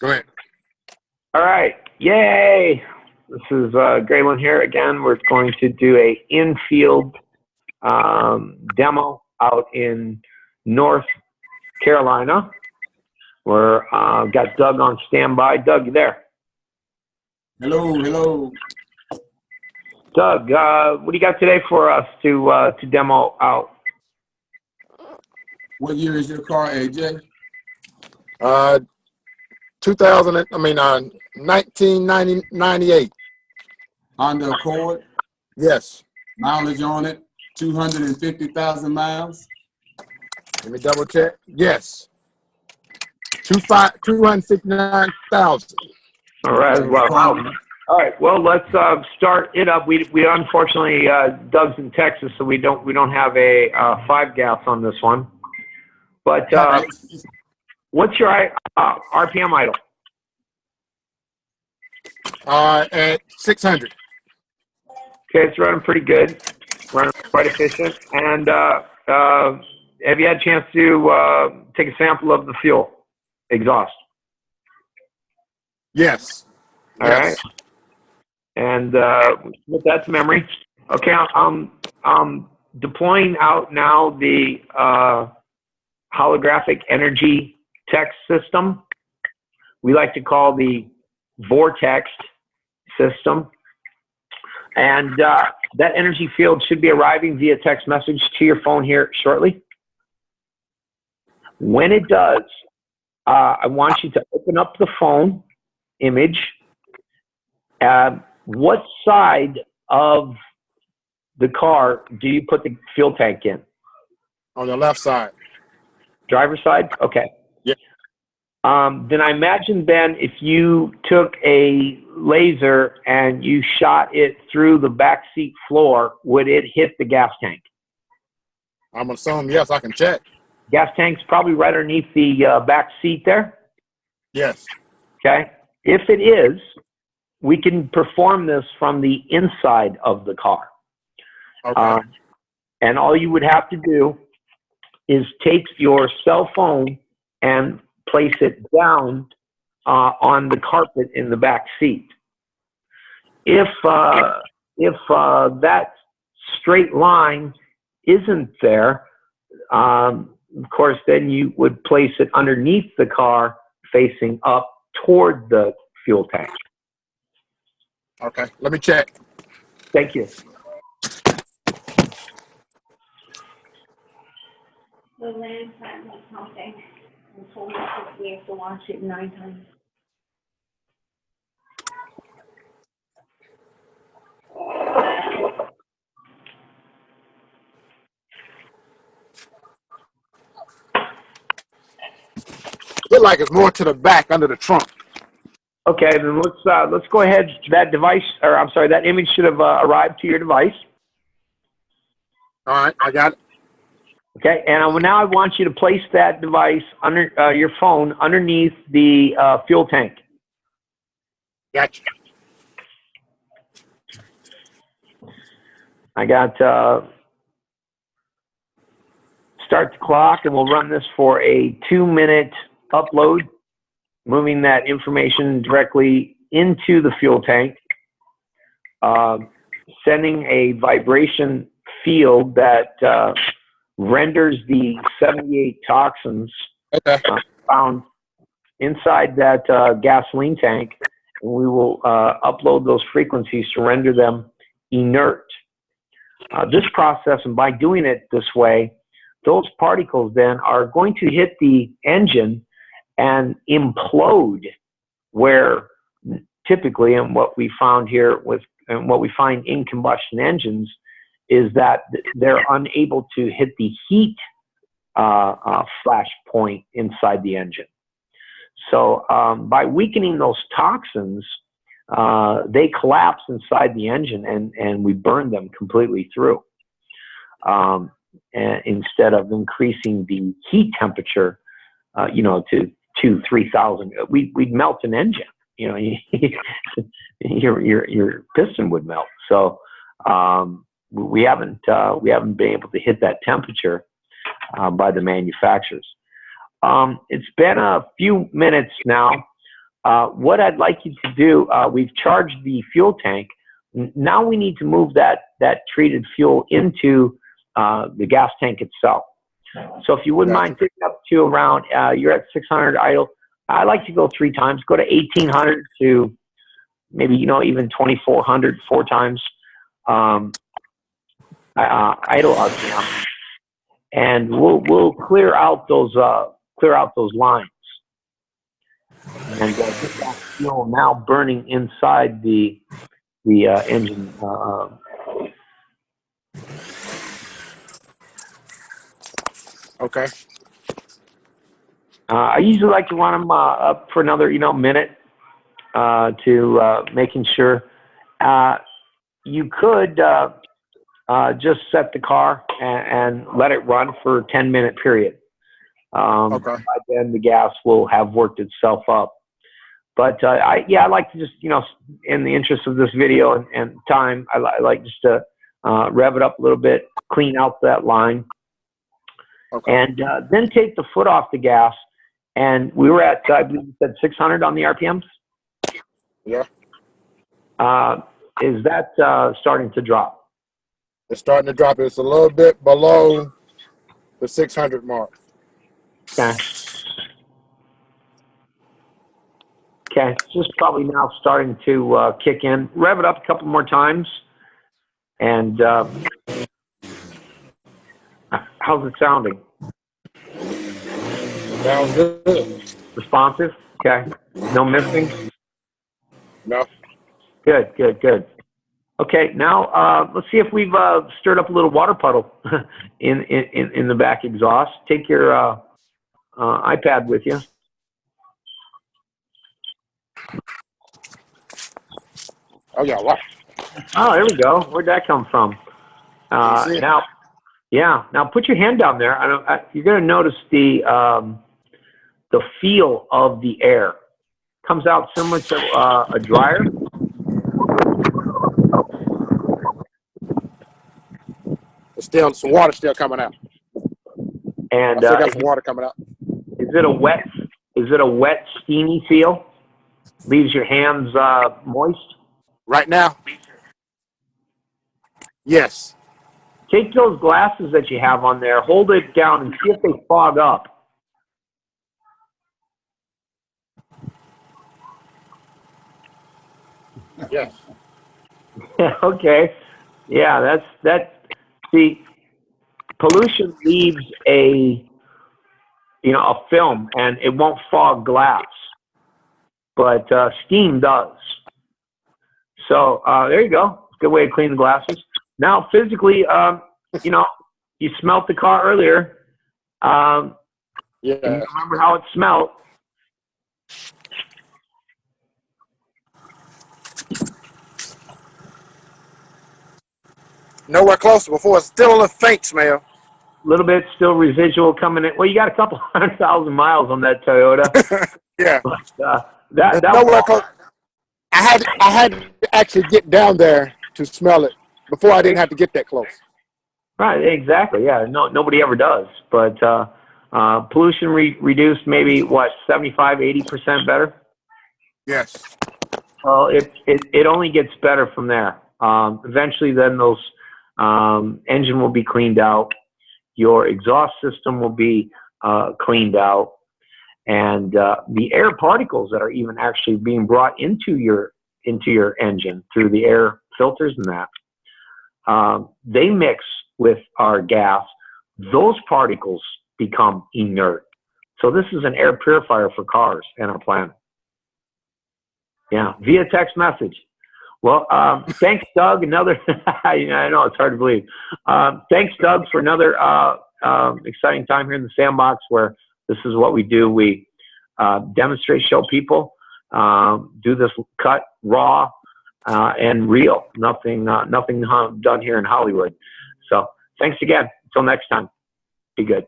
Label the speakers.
Speaker 1: Go ahead.
Speaker 2: All right. Yay. This is Graylin here again. We're going to do a in-field demo out in North Carolina. We're got Doug on standby. Doug, you there?
Speaker 1: Hello.
Speaker 2: Doug, what do you got today for us to demo out?
Speaker 1: What year is your car, AJ?
Speaker 3: 1998.
Speaker 1: Honda Accord.
Speaker 3: Yes.
Speaker 1: Mileage on it, 250,000 miles.
Speaker 3: Let me double check. Yes. 259,000.
Speaker 2: All right. Well, all right. Well, let's start it up. We unfortunately Doug's in Texas, so we don't have a 5 gas on this one. But what's your RPM idle?
Speaker 3: At 600.
Speaker 2: Okay, it's running pretty good. Running quite efficient. And have you had a chance to take a sample of the fuel exhaust?
Speaker 3: Yes.
Speaker 2: All right. And with that to memory. Okay, I'm deploying out now the holographic energy text system. We like to call the vortex system. And that energy field should be arriving via text message to your phone here shortly. When it does, I want you to open up the phone image. What side of the car do you put the fuel tank in?
Speaker 3: On the left side.
Speaker 2: Driver's side? Okay.
Speaker 3: Yeah.
Speaker 2: Then I imagine, Ben, if you took a laser and you shot it through the back seat floor, would it hit the gas tank?
Speaker 3: I'm assuming, yes, I can check.
Speaker 2: Gas tank's probably right underneath the back seat there?
Speaker 3: Yes.
Speaker 2: Okay. If it is, we can perform this from the inside of the car.
Speaker 3: Okay.
Speaker 2: And all you would have to do is take your cell phone and place it down on the carpet in the back seat. If that straight line isn't there, of course, then you would place it underneath the car facing up toward the fuel tank.
Speaker 3: Okay. Let me check.
Speaker 2: Thank you.
Speaker 4: The land plan was something and told us that we have to watch it 9 times.
Speaker 3: Look like it's more to the back under the trunk.
Speaker 2: Okay, then let's go ahead. That device, or I'm sorry, that image should have arrived to your device.
Speaker 3: All right, I got it.
Speaker 2: Okay, and now I want you to place that device under your phone underneath the fuel tank.
Speaker 3: Gotcha.
Speaker 2: I got start the clock, and we'll run this for a 2-minute upload, moving that information directly into the fuel tank, sending a vibration field that renders the 78 toxins found inside that gasoline tank, and we will upload those frequencies to render them inert. This process, and by doing it this way, those particles then are going to hit the engine and implode, where typically, and what we found here and what we find in combustion engines, is that they're unable to hit the heat flash point inside the engine. So by weakening those toxins, they collapse inside the engine, and we burn them completely through. And instead of increasing the heat temperature, to 2,000-3,000, we'd melt an engine. Your piston would melt. So we haven't been able to hit that temperature by the manufacturers. It's been a few minutes now. what I'd like you to do, we've charged the fuel tank. Now we need to move that treated fuel into the gas tank itself. So if you wouldn't mind picking up to around, you're at 600 idle. I like to go 3 times. Go to 1800 to maybe, you know, even 2400 4 times idle RPM, and we'll clear out those lines. And get that fuel now burning inside the engine.
Speaker 3: Okay.
Speaker 2: I usually like to run them up for another, you know, minute to making sure. You could just set the car and let it run for a 10-minute period.
Speaker 3: Okay.
Speaker 2: By then the gas will have worked itself up. But I like to just, you know, in the interest of this video and time, I like just to rev it up a little bit, clean out that line,
Speaker 3: Okay.
Speaker 2: and then take the foot off the gas. And we were at, I believe you said 600 on the RPMs?
Speaker 3: Yeah.
Speaker 2: Is that starting to drop?
Speaker 3: It's starting to drop. It's a little bit below the 600 mark.
Speaker 2: Okay. Okay, it's just probably now starting to kick in. Rev it up a couple more times. And how's it sounding?
Speaker 3: Sounds good.
Speaker 2: Responsive? Okay. No missing?
Speaker 3: No.
Speaker 2: Good, good, good. Okay, now let's see if we've stirred up a little water puddle in the back exhaust. Take your iPad with you.
Speaker 3: Oh yeah, what?
Speaker 2: Oh, there we go. Where'd that come from? Now, yeah. Now put your hand down there. You're going to notice the feel of the air. Comes out similar to a dryer.
Speaker 3: It's still some water still coming out.
Speaker 2: And
Speaker 3: I still got some water coming out.
Speaker 2: Is it a wet, steamy feel? Leaves your hands moist?
Speaker 3: Right now? Yes.
Speaker 2: Take those glasses that you have on there, hold it down, and see if they fog up.
Speaker 3: Yes.
Speaker 2: Okay. Yeah, see, pollution leaves a film, and it won't fog glass, but steam does. So there you go. Good way to clean the glasses. Now, physically, you know, you smelt the car earlier.
Speaker 3: Yeah.
Speaker 2: You remember how it smelled.
Speaker 3: Nowhere close to before. It's still a little faint smell.
Speaker 2: A little bit still residual coming in. Well, you got a couple 100,000 miles on that Toyota.
Speaker 3: Yeah.
Speaker 2: But, that
Speaker 3: nowhere close. I had to actually get down there to smell it before I didn't have to get that close.
Speaker 2: Right, exactly. Yeah, nobody ever does. But pollution reduced maybe, what, 75, 80% better?
Speaker 3: Yes.
Speaker 2: Well, it only gets better from there. Eventually, then those engine will be cleaned out. Your exhaust system will be cleaned out. And the air particles that are even actually being brought into your engine through the air filters and that, they mix with our gas. Those particles become inert. So this is an air purifier for cars and our planet. Yeah, via text message. Well, thanks, Doug. Another, I know it's hard to believe. Thanks, Doug, for another exciting time here in the sandbox where this is what we do. We demonstrate, show people, do this cut raw and real. Nothing done here in Hollywood. So thanks again. Until next time, be good.